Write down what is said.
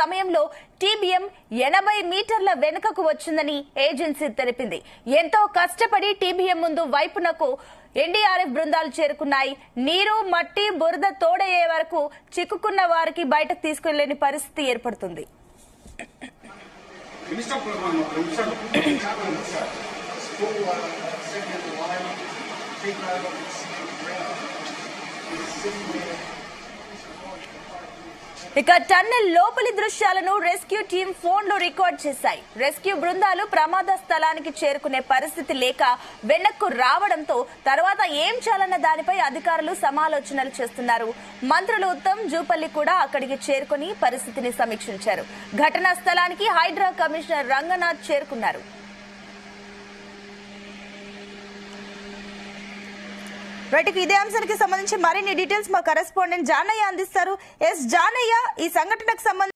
సమయంలో టీబీఎం 80 మీటర్ల వెనుకకు వచ్చిందని ఏజెన్సీ తెలిపింది. ఎంతో కష్టపడి టీబీఎం ముందు వైపునకు ఎన్డీఆర్ఎఫ్ బృందాలు చేరుకున్నాయి. నీరు, మట్టి, బురద తోడయ్యే వరకు చిక్కుకున్న వారికి బయటకు తీసుకెళ్లేని పరిస్థితి ఏర్పడుతుంది. ఇక టన్నెల్ లోపలి దృశ్యాలను రెస్క్యూ టీం ఫోన్లో రికార్డ్ చేశాయి. రెస్క్యూ బృందాలు ప్రమాద స్థలానికి చేరుకునే పరిస్థితి లేక వెనక్కు రావడంతో తర్వాత ఏం చేయాలన్న దానిపై అధికారులు సమాలోచనలు చేస్తున్నారు. మంత్రులు ఉత్తమ్, జూపల్లి కూడా అక్కడికి చేరుకుని పరిస్థితిని సమీక్షించారు. ఘటనా స్థలానికి హైడ్రా కమిషనర్ రంగనాథ్ చేరుకున్నారు. ఇదే అంశానికి సంబంధించి మరిన్ని డీటెయిల్స్ మా కరెస్పాండెంట్ జానయ్య అందిస్తారు. జానయ్య, ఈ సంఘటనకు సంబంధించి